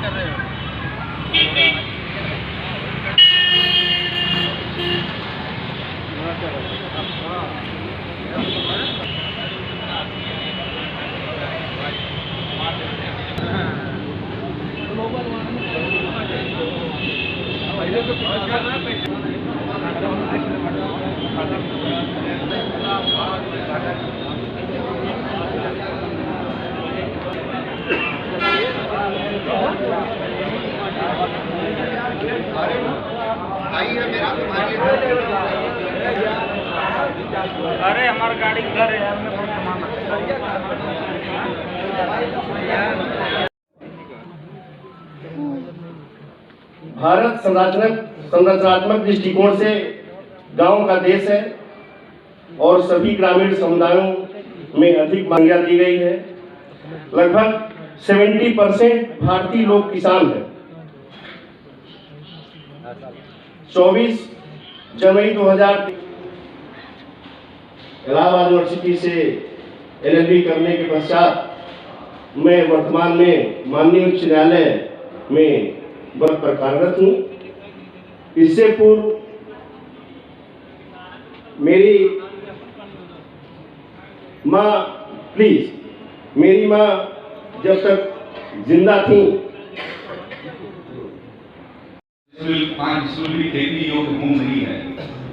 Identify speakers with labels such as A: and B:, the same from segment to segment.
A: कर रहे हो? अरे हमारा गाड़ी घर है यार,
B: भारत संरचनात्मक दृष्टिकोण से गांव का देश है और सभी ग्रामीण समुदायों में अधिक मांग दी गई है। लगभग 70% भारतीय लोग किसान हैं। 24 जनवरी 2000 इलाहाबाद यूनिवर्सिटी से LLB करने के पश्चात मैं वर्तमान में माननीय उच्च न्यायालय में पद पर कार्यरत हूँ। इससे पूर्व मेरी माँ जब तक जिंदा थी
C: खेती योग्य भूमि नहीं है,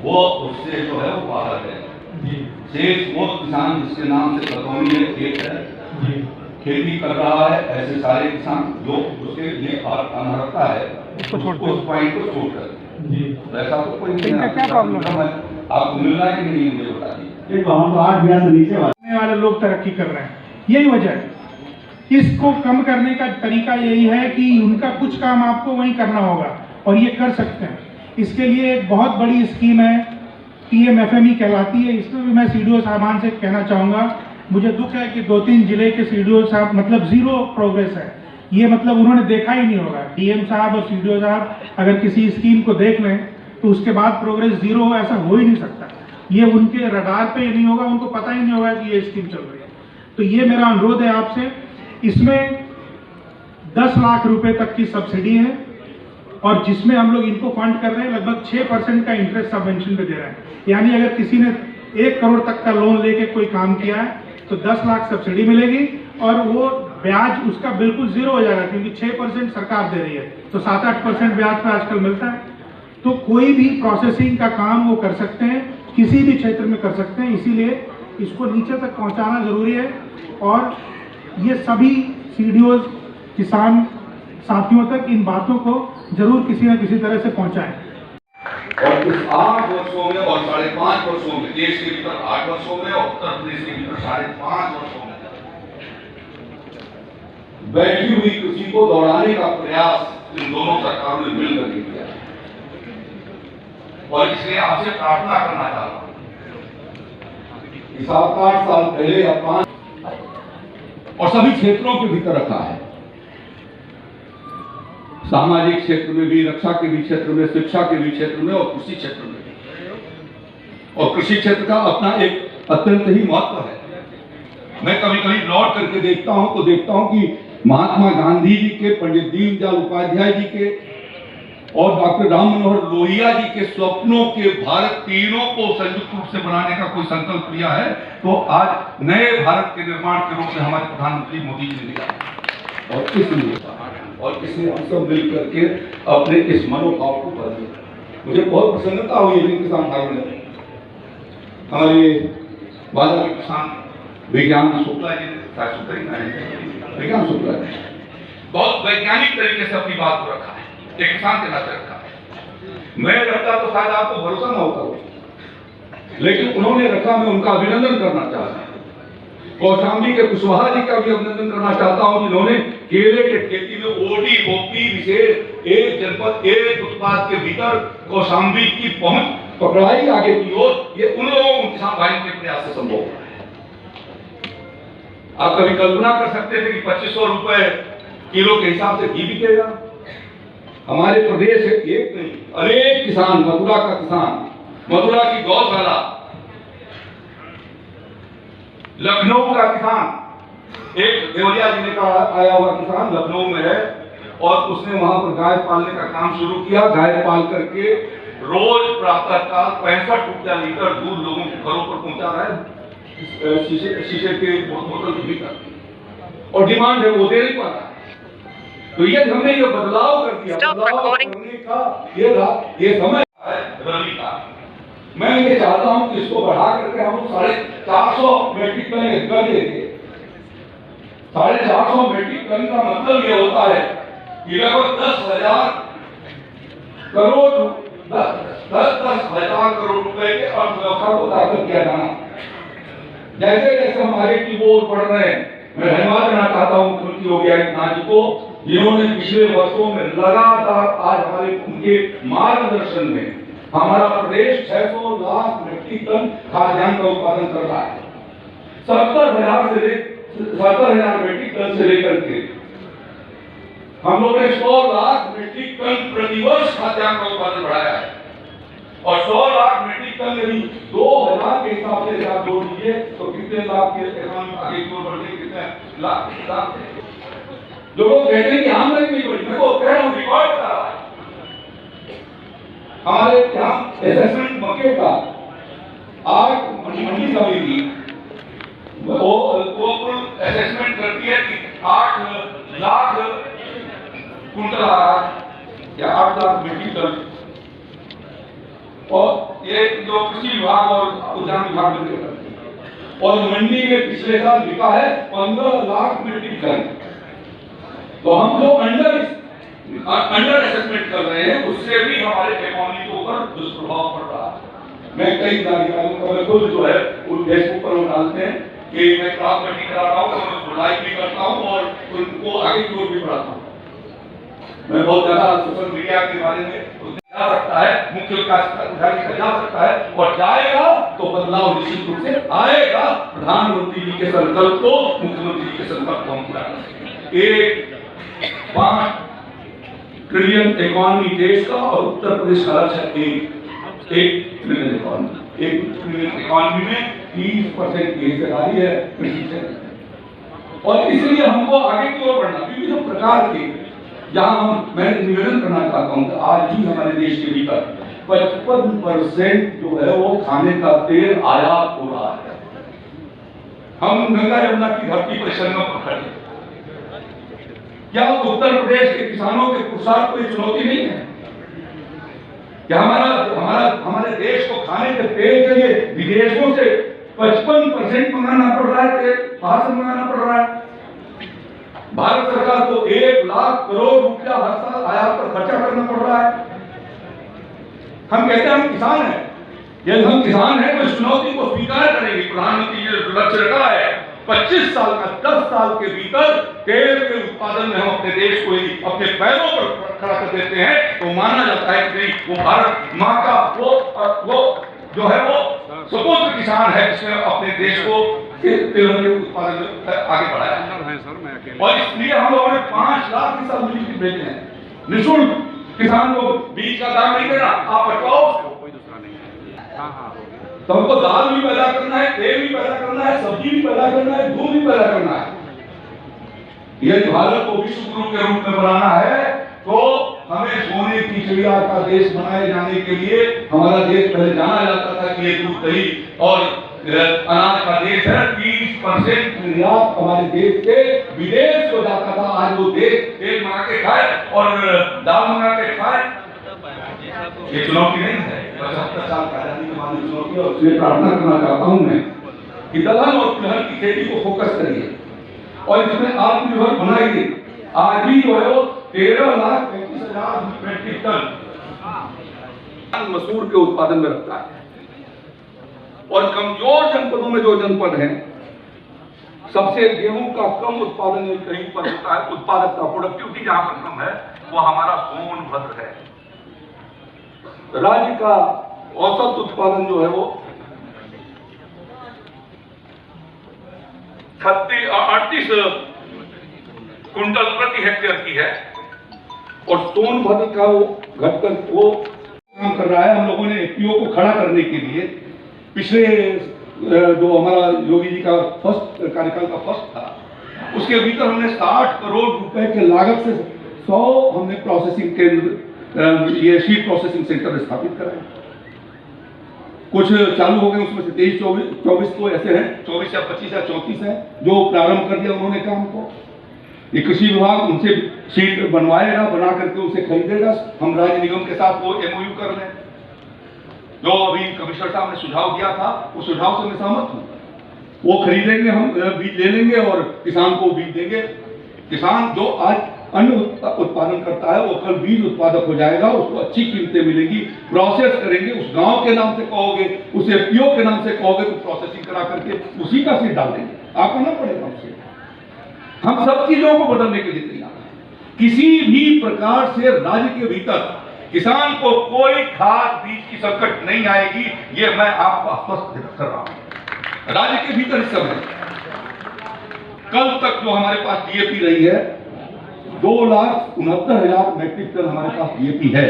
C: वो उससे जो है वो बाहर है। शेष वो किसान जिसके नाम से बतौनी है, खेत है, खेती कर रहा है, ऐसे सारे किसान जो उसके लिए अनर्हता है उस पॉइंट को छोड़कर ऐसा तो कोई नहीं है। क्या प्रॉब्लम है आपको मिल रहा है कि नहीं, मुझे बता दीजिए।
D: हम तो 8 से नीचे वाले लोग तरक्की कर रहे हैं, यही वजह है। इसको कम करने का तरीका यही है कि उनका कुछ काम आपको वहीं करना होगा और ये कर सकते हैं। इसके लिए एक बहुत बड़ी स्कीम है, PMFME कहलाती है। इसमें भी मैं CDO साहबान से कहना चाहूँगा, मुझे दुख है कि 2-3 जिले के CDO साहब मतलब जीरो प्रोग्रेस है। ये मतलब उन्होंने देखा ही नहीं होगा। DM साहब और CDO साहब अगर किसी स्कीम को देख लें तो उसके बाद प्रोग्रेस जीरो हो, ऐसा हो ही नहीं सकता। ये उनके रडार पे नहीं होगा, उनको पता ही नहीं होगा कि ये स्कीम चल रही है। तो ये मेरा अनुरोध है आपसे। इसमें 10 लाख रुपए तक की सब्सिडी है और जिसमें हम लोग इनको फंड कर रहे हैं लगभग 6% का इंटरेस्ट सबवेंशन पे दे रहे हैं। यानी अगर किसी ने 1 करोड़ तक का लोन लेके कोई काम किया है तो 10 लाख सब्सिडी मिलेगी और वो ब्याज उसका बिल्कुल जीरो हो जाएगा, क्योंकि 6% सरकार दे रही है तो 7-8% ब्याज पे आजकल मिलता है। तो कोई भी प्रोसेसिंग का काम वो कर सकते हैं, किसी भी क्षेत्र में कर सकते हैं। इसीलिए इसको नीचे तक पहुंचाना जरूरी है और ये सभी CDOs किसान साथियों तक इन बातों को जरूर किसी न किसी तरह से पहुंचाएं।
C: और इस 8 वर्षों में और 5.5 वर्षों में, देश के भीतर 8 वर्षों में और उत्तर प्रदेश के भीतर 5.5 वर्षों में बैठी हुई कृषि को दौड़ाने का प्रयास इन दोनों सरकारों ने मिलकर किया और इसलिए आपसे प्रार्थना करना चाहता हूं कि 7-8 साल पहले या 5 और सभी क्षेत्रों के भीतर रखा है, सामाजिक क्षेत्र में भी, रक्षा के भी क्षेत्र में, शिक्षा के भी क्षेत्र में और कृषि क्षेत्र में भी। और कृषि क्षेत्र का अपना एक अत्यंत ही महत्व है। मैं कभी कभी लौट करके देखता हूं कि महात्मा गांधी जी के, पंडित दीनदयाल उपाध्याय जी के और डॉक्टर राम मनोहर लोहिया जी के स्वप्नों के भारत तीनों को संयुक्त रूप से बनाने का कोई संकल्प लिया है तो आज नए भारत के निर्माण के रूप में हमारे प्रधानमंत्री मोदी जी ने लिया और इसलिए हम सब मिल करके अपने इस मनोभाव को बदल दिया। मुझे बहुत प्रसन्नता हुई है किसान भाइयों ने, हमारे बाजार के किसान विज्ञान शुक्ला जी विज्ञान शुक्ला जी बहुत वैज्ञानिक तरीके से अपनी बात को रखा है, एक किसान के नाते रखा है। मैं रहता तो शायद आपको भरोसा ना होता, लेकिन उन्होंने रखा। मैं उनका अभिनंदन करना चाहता हूं। कौशाम्बी के कुशवाहा जी का भी अभिनंदन करना चाहता हूं, जिन्होंने केले के खेती में ODOP विशेष एक जनपद एक उत्पाद के भीतर कौशाम्बी की पहुंच पकड़ाई आगे की ओर, ये उन लोगों किसान भाइयों के प्रयास से संभव है। आप कभी कल्पना कर सकते थे कि 2500 रुपए किलो के हिसाब से घी बिकेगा? हमारे प्रदेश एक नहीं अनेक किसान, मथुरा का किसान, मथुरा की गौशाला, लखनऊ का किसान, एक देवरिया जिले का आया हुआ किसान लखनऊ में है, और उसने वहां पर गाय पालने का काम शुरू किया। गाय पाल करके रोज प्रातःकाल 65 रुपया लीटर दूध लोगों के घरों पर पहुंचा रहा है, शीशे के बोतल भीतर, और डिमांड है वो दे नहीं पा रहा। तो ये हमने ये बदलाव कर दिया। बदलाव करने का ये समय है रवि का। मैं ये चाहता हूं कि इसको बढ़ा करके हम 450 मेट्रिक टन कर देंगे। 450 मेट्रिक टन का मतलब ये होता है कि लगभग 10,000 करोड़ 10,000 करोड़ रुपए के अर्थव्यवस्था को ताकत किया जाना। जैसे जैसे हमारे कीबोर्ड बढ़ रहे हैं, मैं धन्यवाद देना चाहता हूं मुख्यमंत्री योगी आदित्यनाथ जी को, जिन्होंने पिछले वर्षों में लगातार आज हमारे उनके मार्गदर्शन में हमारा प्रदेश 600 लाख मेट्रिक टन खाद्यान्न का उत्पादन कर रहा है। 70,000 मेट्रिक टन से लेकर के हम लोगों ने 100 लाख मेट्रिक टन प्रतिवर्ष खाद्यान्न का उत्पादन बढ़ाया है। और 100 लाख मेट्रिक टन यदि 2000 के हिसाब से आप जोड़ लीजिए तो कितने लाख के इकोनॉमी आगे की ओर बढ़ गई, कितने लाख। लोगों कहते हैं कि आमदनी नहीं बढ़ी, मैं वो कह रहा हूं रिकॉर्ड कर रहा है। हमारे यहाँ असेसमेंट मक्के का आज मंडी समिति वो कुल असेसमेंट करती है कि 8 लाख कुंटल आ रहा है या 8 लाख मेट्रिक टन, और ये जो कृषि विभाग और उद्यान विभाग मिलकर करते हैं। और मंडी में पिछले साल बिका है 15 लाख मेट्रिक टन। तो हम लोग अंडर असेसमेंट कर रहे हैं, उससे भी हमारे इकोनॉमी के ऊपर दुष्प्रभाव पड़ रहा है। मैं कई जानकारियों को मैं खुद जो है उन फेसबुक पर डालते हैं कि मैं क्लास मीटिंग करा रहा हूँ, मैं उसको लाइव भी करता हूँ और उनको आगे की ओर भी बढ़ाता हूँ। मैं बहुत ज्यादा सोशल मीडिया के बारे में जा सकता है, मुख्य विकास अधिकारी जा सकता है, और जाएगा तो बदलाव निश्चित रूप से आएगा। प्रधानमंत्री जी के संकल्प को, मुख्यमंत्री जी के संकल्प को हम पूरा करेंगे। 5 ट्रिलियन इकोनॉमी देश का और उत्तर प्रदेश का लक्ष्य है 1 ट्रिलियन इकोनॉमी। 1 ट्रिलियन इकोनॉमी में 30% की हिस्सेदारी है कृषि क्षेत्र, और इसलिए हमको आगे की ओर बढ़ना। विभिन्न प्रकार के जहां मैं निवेदन करना चाहता हूं कि आज भी हमारे देश के भीतर 55% जो है वो खाने का तेल आयात हो रहा है। हम गंगा यमुना की धरती पर संगम पर खड़े हैं। क्या उत्तर प्रदेश के किसानों के पुरुषार्थ कोई चुनौती नहीं है? क्या हमारे देश को खाने के तेल के लिए विदेशों से 55% मंगाना पड़ रहा है, बाहर से मंगाना पड़ रहा है? भारत सरकार को 1 लाख करोड़ रुपया हर साल आयात पर खर्चा करना पड़ रहा है। हम कहते हैं हम किसान हैं, यदि हम किसान हैं तो इस चुनौती को स्वीकार करेंगे। प्रधानमंत्री जी ने लक्ष्य रखा है 25 साल का, 10 साल के भीतर तेल के उत्पादन में हम अपने देश को यदि अपने पैरों पर खड़ा कर देते हैं तो माना जाता है कि वो भारत माँ का वो जो है वो सपूत किसान है जिसने अपने देश को तेलों के उत्पादन में आगे बढ़ाया है। और इसलिए हम लोगों ने 5 लाख किसान मिली भेजे हैं निःशुल्क। किसान को बीज का दाम नहीं देना, आप हटवाओ। तो हमको दाल भी पैदा करना है, तेल भी पैदा करना है, सब्जी भी पैदा करना है, दूध भी पैदा करना है। यदि भारत को विश्व गुरु के रूप में बनाना है तो हमें सोने की चिड़िया का देश बनाए जाने के लिए हमारा देश पहले जाना जाता था कि ये दूध दही और अनाज का देश है। 30% निर्यात हमारे देश के विदेश को जाता था। आज वो देश तेल मंगा के खाए और दाल मंगा के खाए। ये चुनौती नहीं है, 75 साल का आजादी के बाद चुनौती। और इसलिए प्रार्थना करना चाहता हूं मैं कि दलहन और तिलहन की खेती को फोकस करिए और इसमें आत्मनिर्भर बनाइए। आज भी जो है वो 13,35,000 मेट्रिक टन मसूर के उत्पादन में रखता है। और कमजोर जनपदों में जो जनपद हैं सबसे गेहूं का कम उत्पादन कहीं पर होता है, उत्पादकता प्रोडक्टिविटी जहां पर कम है वो हमारा सोनभद्र है। राज्य का औसत उत्पादन जो है वो 38 कुंटल प्रति हेक्टेयर की है और सोनभद्र का वो घटकर वो काम कर रहा है। हम लोगों ने एफपीओ को खड़ा करने के लिए पिछले जो हमारा योगी जी का फर्स्ट कार्यकाल का फर्स्ट था उसके भीतर हमने 60 करोड़ रुपए के लागत से 100 हमने प्रोसेसिंग केंद्र, ये शीट प्रोसेसिंग सेंटर स्थापित कराए। कुछ चालू हो गए, उसमें से 23-24 तो ऐसे हैं, 24 या 25 या 34 हैं जो प्रारंभ कर दिया उन्होंने काम को। ये कृषि विभाग उनसे शीट बनवाएगा, बना करके उसे खरीदेगा। हम राज्य निगम के साथ वो MOU कर लें। जो अभी कमिश्नर साहब ने सुझाव दिया था, उस सुझाव से मैं सहमत हूँ। वो खरीदेंगे, हम बीज ले लेंगे और किसान को बीज देंगे। किसान जो आज अन्न उत्पादन करता है वो कल बीज उत्पादक हो जाएगा, उसको अच्छी कीमतें मिलेगी। प्रोसेस करेंगे, उस गांव के नाम से कहोगे, उस FPO के नाम से कहोगे तो प्रोसेसिंग करा करके उसी का सीट डाल देंगे, आपको ना पड़ेगा उससे। हम सब चीजों को बदलने के लिए तैयार हैं। किसी भी प्रकार से राज्य के भीतर किसान को कोई खाद बीज की संकट नहीं आएगी, ये मैं आपको आश्वस्त कर रहा हूं। राज्य के भीतर इस समय कल तक जो हमारे पास DAP रही है, 2,69,000 मैट्रिक टन हमारे पास DAP है।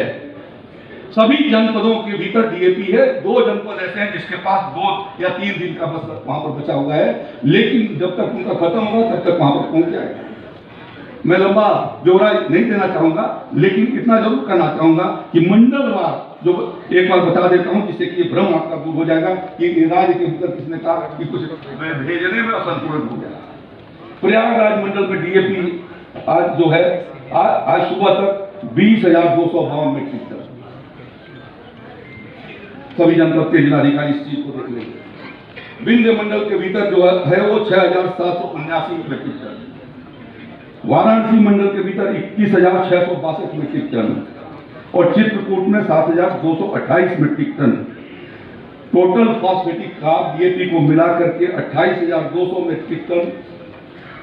C: सभी जनपदों के भीतर DAP है। 2 जनपद ऐसे हैं जिसके पास 2 या 3 दिन का बस वहां पर बचा हुआ है, लेकिन जब तक उनका खत्म होगा तब तक वहां पर पहुंच जाएगा। मैं लंबा ब्यौरा नहीं देना चाहूंगा, लेकिन इतना जरूर करना चाहूंगा कि मंडलवार जो एक बार बता देता हूं, जिससे कि ये भ्रम आपका दूर हो जाएगा कि राज्य के भीतर किसने कहा कि कुछ भेजने में असंतुलन हो गया। प्रयागराज मंडल में DAP आज जो है, आज सुबह तक 20,252 मैट्रिक टन। सभी जनपद के जिलाधिकारी इस चीज को देख लेंगे। विंध्य मंडल के भीतर जो है वो 6,779 मैट्रिक टन। वाराणसी मंडल के भीतर 21,662 मैट्रिक टन और चित्रकूट में 7,228 मैट्रिक टन। टोटल फॉस्फेटिक खाद DAP को मिला करके 28,200 मैट्रिक टन।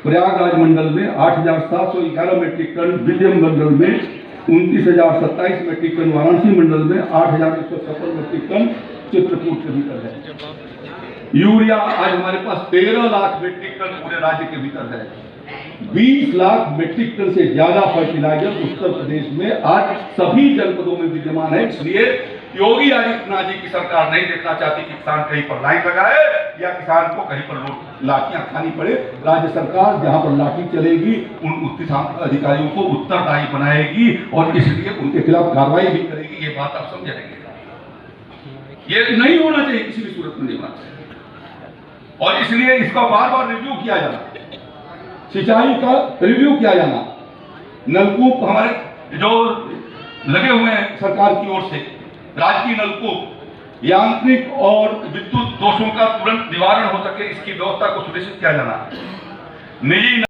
C: प्रयागराज मंडल में 8,711 मैट्रिक टन, विंध्य मंडल में 29,027 मैट्रिक टन, वाराणसी मंडल में 8,156 मैट्रिक टन चित्रकूट के भीतर है। यूरिया आज हमारे पास 13 लाख मैट्रिक टन पूरे राज्य के भीतर है। 20 लाख मैट्रिक टन से ज्यादा फर्टिलाइजर उत्तर प्रदेश में आज सभी जनपदों में विद्यमान है। इसलिए योगी आदित्यनाथ जी की सरकार नहीं देखना चाहती कि किसान कहीं पर लाइन लगाए या किसान को कहीं पर लाठियां खानी पड़े। राज्य सरकार जहां पर लाठी चलेगी उन किसान अधिकारियों को उत्तरदायी बनाएगी और इसलिए उनके खिलाफ कार्रवाई भी करेगी। ये बात आप समझ लेंगे। ये नहीं होना चाहिए, किसी भी सूरत में नहीं होना चाहिए और इसलिए इसका बार बार रिव्यू किया जाना, सिंचाई का रिव्यू किया जाना। नलकूप हमारे जो लगे हुए हैं सरकार की ओर से, राजकीय नलकूप, यांत्रिक और विद्युत दोषों का तुरंत निवारण हो सके, इसकी व्यवस्था को सुनिश्चित किया जाना। निजी